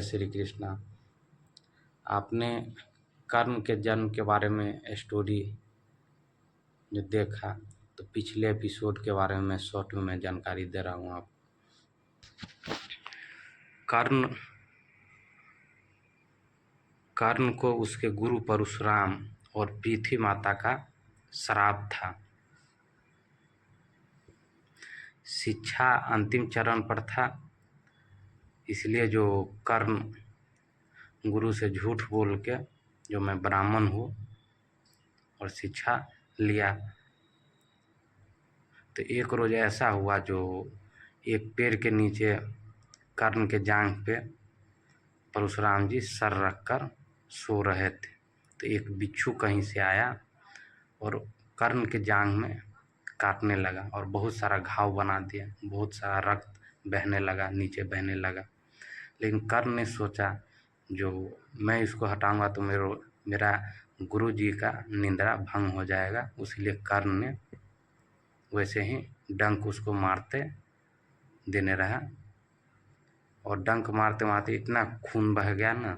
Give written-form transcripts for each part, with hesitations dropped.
जय श्री कृष्णा। आपने कर्ण के जन्म के बारे में स्टोरी जो देखा, तो पिछले एपिसोड के बारे में मैं शॉर्ट में जानकारी दे रहा हूँ। आप कर्ण को उसके गुरु परशुराम और पृथ्वी माता का श्राप था। शिक्षा अंतिम चरण पर था, इसलिए जो कर्ण गुरु से झूठ बोल के जो मैं ब्राह्मण हूँ और शिक्षा लिया, तो एक रोज ऐसा हुआ जो एक पेड़ के नीचे कर्ण के जांघ पे परशुराम जी सर रखकर सो रहे थे। तो एक बिच्छू कहीं से आया और कर्ण के जांघ में काटने लगा और बहुत सारा घाव बना दिया, बहुत सारा रक्त बहने लगा, नीचे बहने लगा। लेकिन कर्ण ने सोचा जो मैं इसको हटाऊंगा तो मेरा गुरु जी का निंद्रा भंग हो जाएगा। इसलिए कर्ण ने वैसे ही डंक उसको मारते देने रहा और डंक मारते मारते इतना खून बह गया ना,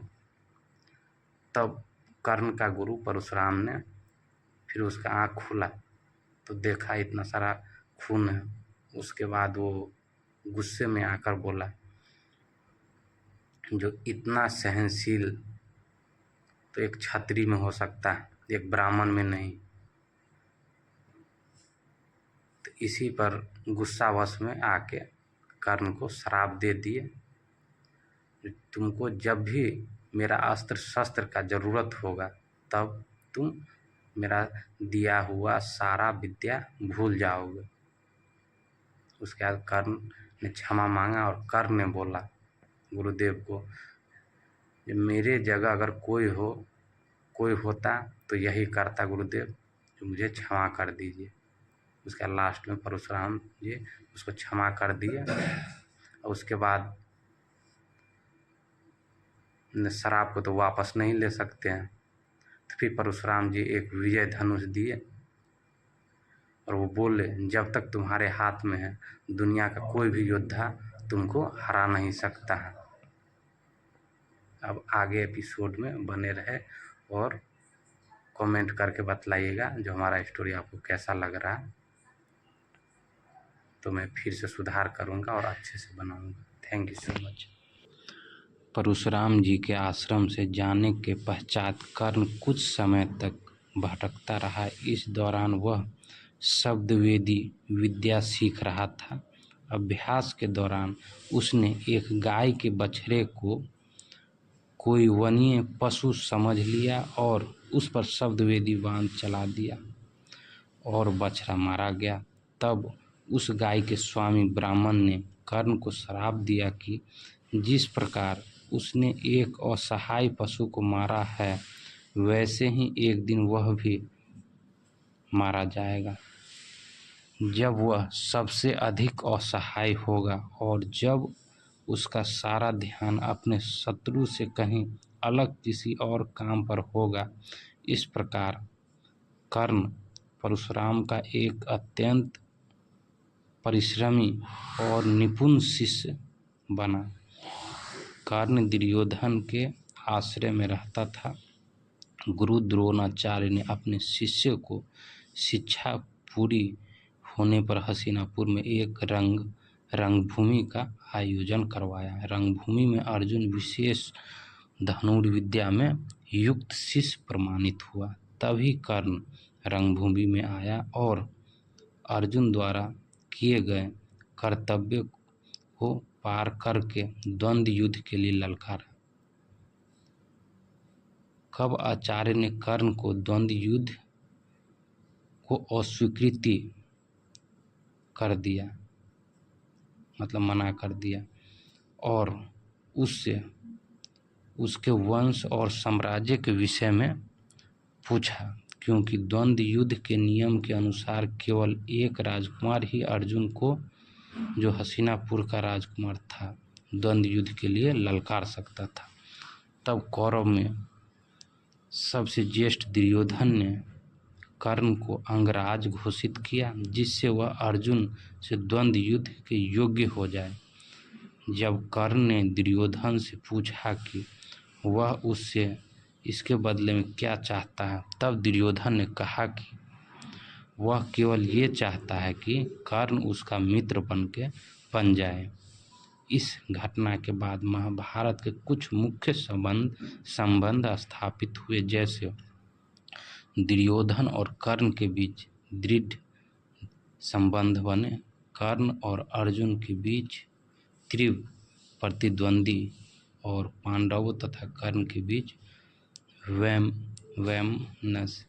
तब कर्ण का गुरु परशुराम ने फिर उसका आँख खुला तो देखा इतना सारा खून है। उसके बाद वो गुस्से में आकर बोला, जो इतना सहनशील तो एक क्षत्रिय में हो सकता है, एक ब्राह्मण में नहीं। तो इसी पर गुस्सावश में आके कर्ण को श्राप दे दिए, तुमको जब भी मेरा अस्त्र शस्त्र का जरूरत होगा तब तुम मेरा दिया हुआ सारा विद्या भूल जाओगे। उसके बाद कर्ण ने क्षमा मांगा और कर्ण ने बोला गुरुदेव को, मेरे जगह अगर कोई होता तो यही करता गुरुदेव, जो मुझे क्षमा कर दीजिए। उसका लास्ट में परशुराम जी उसको क्षमा कर दिए और उसके बाद श्राप को तो वापस नहीं ले सकते हैं। तो फिर परशुराम जी एक विजय धनुष दिए और वो बोले, जब तक तुम्हारे हाथ में है दुनिया का कोई भी योद्धा तुमको हरा नहीं सकता है। अब आगे एपिसोड में बने रहे और कमेंट करके बतलाइएगा जो हमारा स्टोरी आपको कैसा लग रहा है, तो मैं फिर से सुधार करूँगा और अच्छे से बनाऊँगा। Thank you so much. Parshuram ji के आश्रम से जाने के पश्चात कर्ण कुछ समय तक भटकता रहा। इस दौरान वह शब्दवेदी विद्या सीख रहा था। अभ्यास के दौरान उसने एक गाय के बछड़े को कोई वन्य पशु समझ लिया और उस पर शब्दवेदी बाण चला दिया और बछड़ा मारा गया। तब उस गाय के स्वामी ब्राह्मण ने कर्ण को श्राप दिया कि जिस प्रकार उसने एक असहाय पशु को मारा है, वैसे ही एक दिन वह भी मारा जाएगा, जब वह सबसे अधिक असहाय होगा और जब उसका सारा ध्यान अपने शत्रु से कहीं अलग किसी और काम पर होगा। इस प्रकार कर्ण परशुराम का एक अत्यंत परिश्रमी और निपुण शिष्य बना। कर्ण दुर्योधन के आश्रय में रहता था। गुरु द्रोणाचार्य ने अपने शिष्य को शिक्षा पूरी होने पर हस्तिनापुर में एक रंगभूमि का आयोजन करवाया। रंगभूमि में अर्जुन विशेष धनुर्विद्या में युक्त शिष्य प्रमाणित हुआ। तभी कर्ण रंगभूमि में आया और अर्जुन द्वारा किए गए कर्तव्य को पार करके द्वंद्व युद्ध के लिए ललकारा। कब आचार्य ने कर्ण को द्वंद्व युद्ध को अस्वीकृति कर दिया, मतलब मना कर दिया और उससे उसके वंश और साम्राज्य के विषय में पूछा, क्योंकि द्वंद्व युद्ध के नियम के अनुसार केवल एक राजकुमार ही अर्जुन को, जो हस्तिनापुर का राजकुमार था, द्वंद्व युद्ध के लिए ललकार सकता था। तब कौरव में सबसे ज्येष्ठ दुर्योधन ने कर्ण को अंगराज घोषित किया, जिससे वह अर्जुन से द्वंद्व युद्ध के योग्य हो जाए। जब कर्ण ने दुर्योधन से पूछा कि वह उससे इसके बदले में क्या चाहता है, तब दुर्योधन ने कहा कि वह केवल ये चाहता है कि कर्ण उसका मित्र बन जाए। इस घटना के बाद महाभारत के कुछ मुख्य संबंध स्थापित हुए, जैसे दुर्योधन और कर्ण के बीच दृढ़ संबंध बने, कर्ण और अर्जुन के बीच तीव्र प्रतिद्वंदी, और पांडवों तथा कर्ण के बीच वैमनस्य